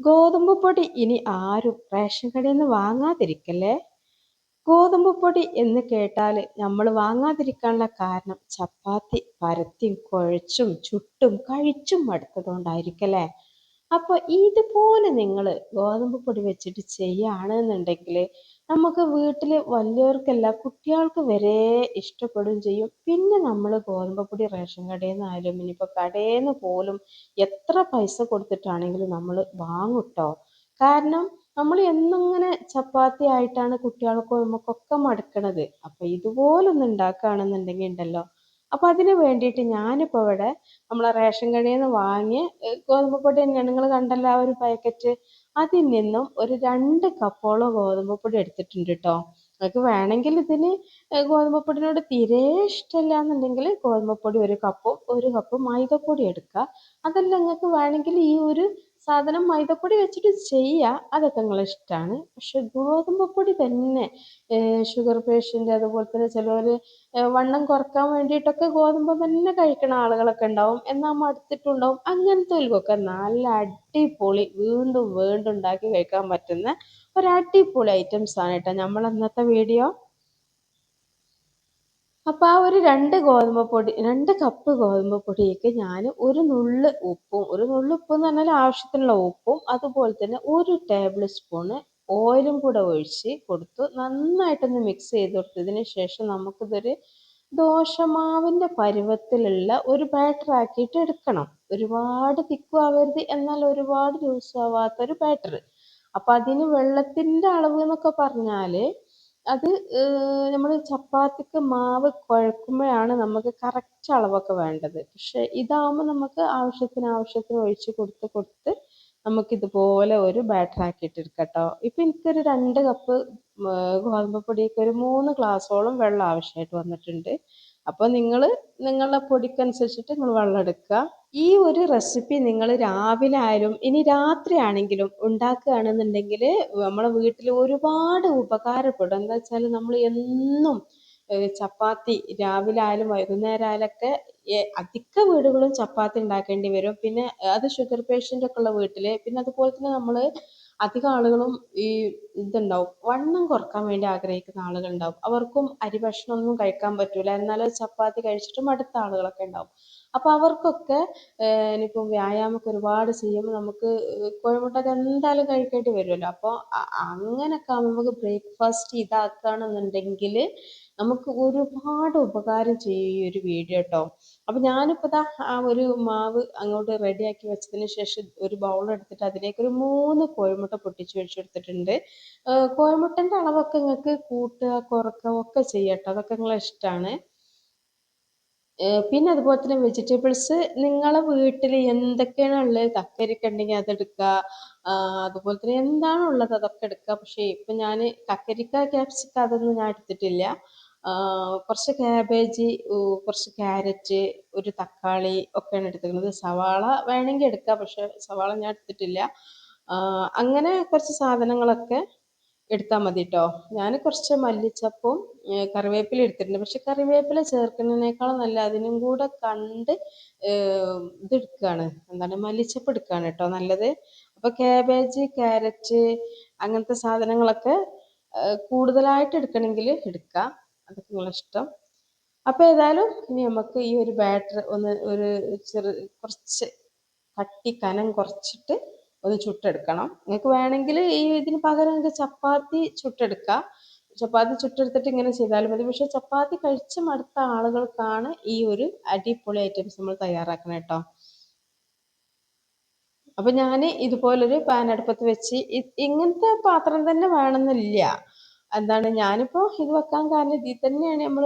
ഗോതമ്പ് പൊടി ഇനി ആരും റേഷൻ കടയിൽ നിന്ന് വാങ്ങാതിരിക്കല്ലേ. ഗോതമ്പ് പൊടി എന്ന് കേട്ടാൽ നമ്മൾ വാങ്ങാതിരിക്കാനുള്ള കാരണം ചപ്പാത്തി പരത്തിയും കുഴച്ചും ചുട്ടും കഴിച്ചും മടുത്തതുകൊണ്ടായിരിക്കല്ലേ. അപ്പൊ ഇതുപോലെ നിങ്ങൾ ഗോതമ്പ് പൊടി വെച്ചിട്ട് ചെയ്യുകയാണെന്നുണ്ടെങ്കിൽ നമുക്ക് വീട്ടിൽ വലിയവർക്കല്ല കുട്ടികൾക്ക് വരെ ഇഷ്ടപ്പെടുകയും ചെയ്യും. പിന്നെ നമ്മൾ ഗോതമ്പ് പൊടി റേഷൻ കടയിൽ നിന്നായാലും ഇനിയിപ്പോൾ കടയിൽ നിന്ന് പോലും എത്ര പൈസ കൊടുത്തിട്ടാണെങ്കിലും നമ്മൾ വാങ്ങൂട്ടോ. കാരണം നമ്മൾ എന്നിങ്ങനെ ചപ്പാത്തി ആയിട്ടാണ് കുട്ടികൾക്കും നമുക്കൊക്കെ മടുക്കണത്. അപ്പൊ ഇതുപോലൊന്ന് ഉണ്ടാക്കുകയാണെന്നുണ്ടെങ്കിൽ ഉണ്ടല്ലോ. അപ്പൊ അതിന് വേണ്ടിയിട്ട് ഞാനിപ്പോൾ ഇവിടെ നമ്മളെ റേഷൻ കടയിൽ നിന്ന് വാങ്ങിയ ഗോതമ്പ് പൊടി തന്നെയാണ്. നിങ്ങൾ കണ്ടല്ലോ ആ ഒരു പാക്കറ്റ്. അതിൽ നിന്നും ഒരു 2 കപ്പോളം ഗോതമ്പ് പൊടി എടുത്തിട്ടുണ്ട് കേട്ടോ. നിങ്ങൾക്ക് വേണമെങ്കിൽ ഇതിന് ഗോതമ്പ് പൊടിനോട് തീരെ ഇഷ്ടമില്ല എന്നുണ്ടെങ്കിൽ ഗോതമ്പ് പൊടി 1 കപ്പും 1 കപ്പ് മൈദപ്പൊടി എടുക്കുക. അതല്ല നിങ്ങൾക്ക് വേണമെങ്കിൽ ഈ ഒരു സാധനം മൈദപ്പൊടി വെച്ചിട്ട് ചെയ്യുക. അതൊക്കെ നിങ്ങളെ ഇഷ്ടമാണ്. പക്ഷെ ഗോതമ്പ് പൊടി തന്നെ ഷുഗർ പേഷ്യൻ്റ് അതുപോലെ തന്നെ ചിലവർ വണ്ണം കുറക്കാൻ വേണ്ടിയിട്ടൊക്കെ ഗോതമ്പ് തന്നെ കഴിക്കണ ആളുകളൊക്കെ ഉണ്ടാവും. എന്നാൽ മടുത്തിട്ടുണ്ടാവും. അങ്ങനത്തെവർക്കൊക്കെ നല്ല അടിപൊളി വീണ്ടും വീണ്ടും ഉണ്ടാക്കി കഴിക്കാൻ പറ്റുന്ന ഒരു അടിപൊളി ഐറ്റംസ് ആണ് കേട്ടോ നമ്മൾ ഇന്നത്തെ വീഡിയോ. അപ്പോൾ ആ ഒരു 2 കപ്പ് ഗോതമ്പ് പൊടിയൊക്കെ ഞാൻ ഒരു നുള്ള് ഉപ്പും, ഒരു നുള്ള് ഉപ്പ് എന്ന് പറഞ്ഞാൽ ആവശ്യത്തിനുള്ള ഉപ്പും, അതുപോലെ തന്നെ 1 ടേബിൾ സ്പൂണ് ഓയിലും കൂടെ ഒഴിച്ച് കൊടുത്തു നന്നായിട്ടൊന്ന് മിക്സ് ചെയ്ത് കൊടുത്തതിന് ശേഷം നമുക്കിതൊരു ദോശമാവിൻ്റെ പരുവത്തിലുള്ള ഒരു ബാറ്റർ ആക്കിയിട്ട് എടുക്കണം. ഒരുപാട് തിക്കും ആവരുത്, എന്നാൽ ഒരുപാട് ലൂസും ആവാത്തൊരു ബാറ്റർ. അപ്പം അതിന് വെള്ളത്തിൻ്റെ അളവ് എന്നൊക്കെ പറഞ്ഞാൽ അത് നമ്മൾ ചപ്പാത്തിക്ക് മാവ് കുഴക്കുമ്പോഴാണ് നമുക്ക് കറക്റ്റ് അളവൊക്കെ വേണ്ടത്. പക്ഷെ ഇതാവുമ്പോൾ നമുക്ക് ആവശ്യത്തിന് ഒഴിച്ച് കൊടുത്ത് കൊടുത്ത് നമുക്കിതുപോലെ ഒരു ബാറ്റർ ആക്കിയിട്ട് എടുക്കാം കേട്ടോ. ഇപ്പം എനിക്കൊരു 2 കപ്പ് ഗോതമ്പ് പൊടിക്ക് ഒരു 3 ഗ്ലാസോളം വെള്ളം ആവശ്യമായിട്ട് വന്നിട്ടുണ്ട്. അപ്പോൾ നിങ്ങൾ നിങ്ങളുടെ പൊടിക്കനുസരിച്ചിട്ട് നിങ്ങൾ വെള്ളം എടുക്കുക. ഈ ഒരു റെസിപ്പി നിങ്ങൾ രാവിലെ ആയാലും ഇനി രാത്രി ആണെങ്കിലും ഉണ്ടാക്കുകയാണെന്നുണ്ടെങ്കിൽ നമ്മളെ വീട്ടിൽ ഒരുപാട് ഉപകാരപ്പെടും. എന്താ വെച്ചാൽ നമ്മൾ എന്നും ചപ്പാത്തി രാവിലെ ആയാലും വൈകുന്നേരം ആയാലൊക്കെ അധിക വീടുകളും ചപ്പാത്തി ഉണ്ടാക്കേണ്ടി വരും. പിന്നെ അത് ഷുഗർ പേഷ്യൻ്റ് ഒക്കെ ഉള്ള വീട്ടിൽ, പിന്നെ അതുപോലെ തന്നെ നമ്മൾ അധികം ആളുകളും ഈ ഇതുണ്ടാവും വണ്ണം കുറക്കാൻ വേണ്ടി ആഗ്രഹിക്കുന്ന ആളുകളുണ്ടാവും. അവർക്കും അരി ഭക്ഷണമൊന്നും കഴിക്കാൻ പറ്റൂല, എന്നാലും ചപ്പാത്തി കഴിച്ചിട്ട് മടുത്ത ആളുകളൊക്കെ ഉണ്ടാവും. അപ്പോൾ അവർക്കൊക്കെ ഇനിയിപ്പോൾ വ്യായാമമൊക്കെ ഒരുപാട് ചെയ്യുമ്പോൾ നമുക്ക് കോഴിമുട്ടയൊക്കെ എന്തായാലും കഴിക്കേണ്ടി വരുമല്ലോ. അപ്പോൾ അങ്ങനെയൊക്കെ ആകുമ്പോൾ നമുക്ക് ബ്രേക്ക്ഫാസ്റ്റ് ഇതാക്കുകയാണെന്നുണ്ടെങ്കിൽ നമുക്ക് ഒരുപാട് ഉപകാരം ചെയ്യും ഈ ഒരു വീഡിയോ കേട്ടോ. അപ്പം ഞാനിപ്പോൾ ദാ ആ ഒരു മാവ് അങ്ങോട്ട് റെഡിയാക്കി വെച്ചതിന് ശേഷം ഒരു ബൗൾ എടുത്തിട്ട് അതിലേക്ക് ഒരു 3 കോഴിമുട്ട പൊട്ടിച്ച് ഒഴിച്ചെടുത്തിട്ടുണ്ട്. കോഴിമുട്ടൻ്റെ അളവൊക്കെ നിങ്ങൾക്ക് കൂട്ടുക കുറക്കുക ഒക്കെ ചെയ്യാം കേട്ടോ. അതൊക്കെ നിങ്ങളെ ഇഷ്ടമാണ്. പിന്നെ അതുപോലെ തന്നെ വെജിറ്റബിൾസ് നിങ്ങളെ വീട്ടിൽ എന്തൊക്കെയാണ് ഉള്ളത്, കക്കരിക്ക ഉണ്ടെങ്കിൽ അതെടുക്കുക. അതുപോലെ തന്നെ എന്താണോ ഉള്ളത് അതൊക്കെ എടുക്കുക. പക്ഷേ ഇപ്പം ഞാൻ കക്കരിക്ക ക്യാപ്സിക്ക അതൊന്നും ഞാൻ എടുത്തിട്ടില്ല. കുറച്ച് ക്യാബേജ്, കുറച്ച് ക്യാരറ്റ്, ഒരു തക്കാളി ഒക്കെയാണ് എടുത്തിരിക്കുന്നത്. സവാള വേണമെങ്കിൽ എടുക്കുക, പക്ഷെ സവാള ഞാൻ എടുത്തിട്ടില്ല. അങ്ങനെ കുറച്ച് സാധനങ്ങളൊക്കെ എടുത്താൽ മതി കേട്ടോ. ഞാൻ കുറച്ച് മല്ലിച്ചപ്പും കറിവേപ്പില എടുത്തിട്ടുണ്ട്. പക്ഷെ കറിവേപ്പില ചേർക്കുന്നതിനേക്കാളും നല്ല അതിനും കൂടെ കണ്ട് ഇതെടുക്കുകയാണ്, എന്താണ് മല്ലിച്ചപ്പ് എടുക്കുകയാണ് കേട്ടോ നല്ലത്. അപ്പോൾ ക്യാബേജ് ക്യാരറ്റ് അങ്ങനത്തെ സാധനങ്ങളൊക്കെ കൂടുതലായിട്ട് എടുക്കണമെങ്കിൽ എടുക്കുക. അതൊക്കെ നിങ്ങളെ ഇഷ്ടം. അപ്പോൾ ഏതായാലും ഇനി നമുക്ക് ഈ ഒരു ബാറ്റർ ഒന്ന് ഒരു കുറച്ച് കനം കുറച്ചിട്ട് ഒന്ന് ചുട്ടെടുക്കണം. നിങ്ങൾക്ക് വേണമെങ്കിൽ ഈ ഇതിന് പകരം നിങ്ങൾക്ക് ചപ്പാത്തി ചുട്ടെടുക്കാം. ചപ്പാത്തി ചുട്ടെടുത്തിട്ട് ഇങ്ങനെ ചെയ്താലും മതി. പക്ഷെ ചപ്പാത്തി കഴിച്ച് മടുത്ത ആളുകൾക്കാണ് ഈ ഒരു അടിപൊളി ഐറ്റംസ് നമ്മൾ തയ്യാറാക്കണം കേട്ടോ. അപ്പം ഞാൻ ഇതുപോലൊരു പാൻ അടുപ്പത്ത് വെച്ച് ഇങ്ങനത്തെ പാത്രം തന്നെ വേണമെന്നില്ല. എന്താണ് ഞാനിപ്പോൾ ഇത് വെക്കാൻ കാരണം ഇതിൽ തന്നെയാണ് നമ്മൾ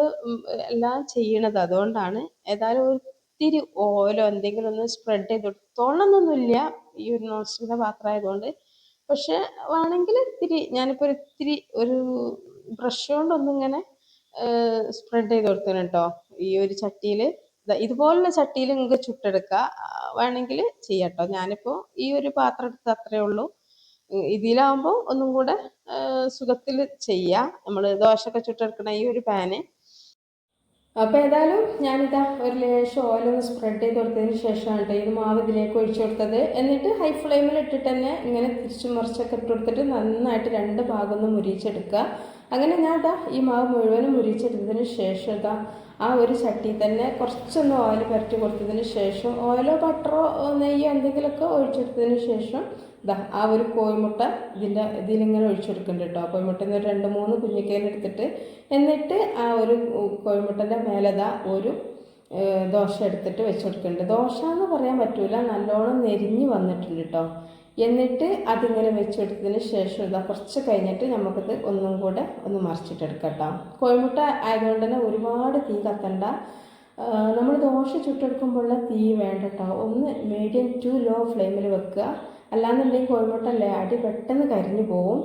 എല്ലാം ചെയ്യണത്. അതുകൊണ്ടാണ്. ഏതായാലും ഒത്തിരി ഓയിലോ എന്തെങ്കിലും ഒന്ന് സ്പ്രെഡ് ചെയ്ത് തോന്നണമെന്നൊന്നുമില്ല ഈ ഒരു നോൺ സ്റ്റിക്കിൻ്റെ പാത്രം ആയതുകൊണ്ട്. പക്ഷെ വേണമെങ്കിൽ ഇത്തിരി ഞാനിപ്പോൾ ഇത്തിരി ഒരു ബ്രഷ് കൊണ്ടൊന്നിങ്ങനെ സ്പ്രെഡ് ചെയ്ത് കൊടുക്കണം കേട്ടോ ഈ ഒരു ചട്ടിയിൽ. ഇതുപോലുള്ള ചട്ടിയിൽ നിങ്ങൾക്ക് ചുട്ടെടുക്കുക. വേണമെങ്കിൽ ചെയ്യാം കേട്ടോ. ഞാനിപ്പോൾ ഈ ഒരു പാത്രം എടുത്ത് അത്രയേ ഉള്ളൂ. ഇതിലാവുമ്പോൾ ഒന്നും കൂടെ സുഖത്തിൽ ചെയ്യാം. നമ്മൾ ദോശയൊക്കെ ചുട്ടെടുക്കണ ഈ ഒരു പാന് അപ്പോൾ ഏതായാലും ഞാനിതാ ഒരു ലേശം ഓയിലൊന്ന് സ്പ്രെഡ് ചെയ്ത് കൊടുത്തതിന് ശേഷമാണ് കേട്ടോ ഇത് മാവ് ഇതിലേക്ക് ഒഴിച്ചു കൊടുത്തത്. എന്നിട്ട് ഹൈ ഫ്ലെയിമിൽ ഇട്ടിട്ട് തന്നെ ഇങ്ങനെ തിരിച്ചും മറിച്ചൊക്കെ ഇട്ട് കൊടുത്തിട്ട് നന്നായിട്ട് രണ്ട് ഭാഗം ഒന്ന് മുരിച്ചെടുക്കുക. അങ്ങനെ ഞാൻ ഇതാ ഈ മാവ് മുഴുവനും മുരിച്ചെടുത്തതിന് ശേഷം ഇതാ ആ ഒരു ചട്ടിയിൽ തന്നെ കുറച്ചൊന്ന് ഓയിൽ പുരട്ടി കൊടുത്തതിന് ശേഷം ഓയിലോ ബട്ടറോ നെയ്യോ എന്തെങ്കിലുമൊക്കെ ഒഴിച്ചെടുത്തതിന് ശേഷം ഇതാ ആ ഒരു കോഴിമുട്ട ഇതിലിങ്ങനെ ഒഴിച്ചെടുക്കുന്നുണ്ട് കേട്ടോ. കോഴിമുട്ടയിൽ നിന്ന് 2-3 കുഞ്ഞിക്കയിലെടുത്തിട്ട് എന്നിട്ട് ആ ഒരു കോഴിമുട്ടൻ്റെ മേലതാ ഒരു ദോശ എടുത്തിട്ട് വെച്ച് കൊടുക്കുന്നുണ്ട്. ദോശ എന്ന് പറയാൻ പറ്റൂല, നല്ലോണം നെരിഞ്ഞ് വന്നിട്ടുണ്ട് കേട്ടോ. എന്നിട്ട് അതിങ്ങനെ വെച്ചെടുത്തതിന് ശേഷം ഇതാ കുറച്ച് കഴിഞ്ഞിട്ട് നമുക്കത് ഒന്നും കൂടെ ഒന്ന് മറിച്ചിട്ടെടുക്കാം കേട്ടോ. കോഴിമുട്ട ആയതുകൊണ്ട് തന്നെ ഒരുപാട് തീ കത്തണ്ട. നമ്മൾ ദോശ ചുട്ടെടുക്കുമ്പോഴുള്ള തീ വേണ്ട കേട്ടോ. ഒന്ന് മീഡിയം ടു ലോ ഫ്ലെയിമിൽ വെക്കുക. അല്ലാന്നുണ്ടെങ്കിൽ കോഴിമുട്ടല്ലേ അടി പെട്ടെന്ന് കരിഞ്ഞു പോവും.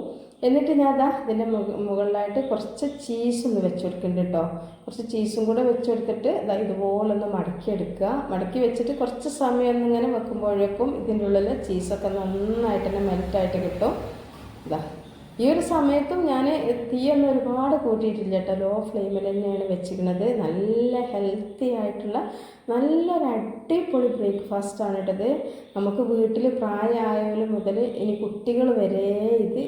എന്നിട്ട് ഞാൻ അതാ ഇതിൻ്റെ മുകളിലായിട്ട് കുറച്ച് ചീസൊന്ന് വെച്ച് കൊടുക്കുന്നുണ്ട് കേട്ടോ. കുറച്ച് ചീസും കൂടെ വെച്ചെടുത്തിട്ട് ഇതുപോലെ ഒന്ന് മടക്കിയെടുക്കുക. മടക്കി വെച്ചിട്ട് കുറച്ച് സമയം ഒന്നിങ്ങനെ വെക്കുമ്പോഴേക്കും ഇതിൻ്റെ ഉള്ളിൽ ചീസൊക്കെ നന്നായിട്ട് തന്നെ മെൽറ്റായിട്ട് കിട്ടും. ഇതാ ഈ ഒരു സമയത്തും ഞാൻ തീയൊന്നും ഒരുപാട് കൂട്ടിയിട്ടില്ല കേട്ടോ. ലോ ഫ്ലെയിമിൽ തന്നെയാണ് വെച്ചിരിക്കുന്നത്. നല്ല ഹെൽത്തി ആയിട്ടുള്ള നല്ലൊരു അടിപൊളി ബ്രേക്ക്ഫാസ്റ്റാണ് കേട്ടത്. നമുക്ക് വീട്ടിൽ പ്രായമായവർ മുതൽ ഇനി കുട്ടികൾ വരെ ഇത്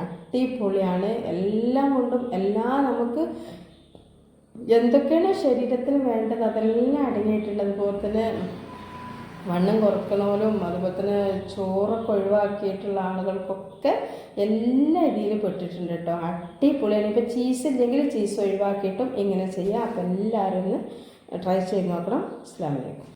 അടിപൊളിയാണ്. എല്ലാം കൊണ്ടും നമുക്ക് എന്തൊക്കെയാണ് ശരീരത്തിന് വേണ്ടത് അതെല്ലാം അടങ്ങിയിട്ടുള്ളത്. അതുപോലെ തന്നെ വണ്ണം കുറക്കണമല്ലോ, അതുപോലെ തന്നെ ചോറൊക്കെ ഒഴിവാക്കിയിട്ടുള്ള ആളുകൾക്കൊക്കെ എല്ലാ രീതിയിലും പെട്ടിട്ടുണ്ട് കേട്ടോ. അടിപൊളിയാണ്. ഇപ്പോൾ ചീസ് ഇല്ലെങ്കിൽ ചീസ് ഒഴിവാക്കിയിട്ടും ഇങ്ങനെ ചെയ്യാം. അപ്പോൾ എല്ലാവരും ഒന്ന് ട്രൈ ചെയ്ത് നോക്കണം. അസ്സലാമു അലൈക്കും.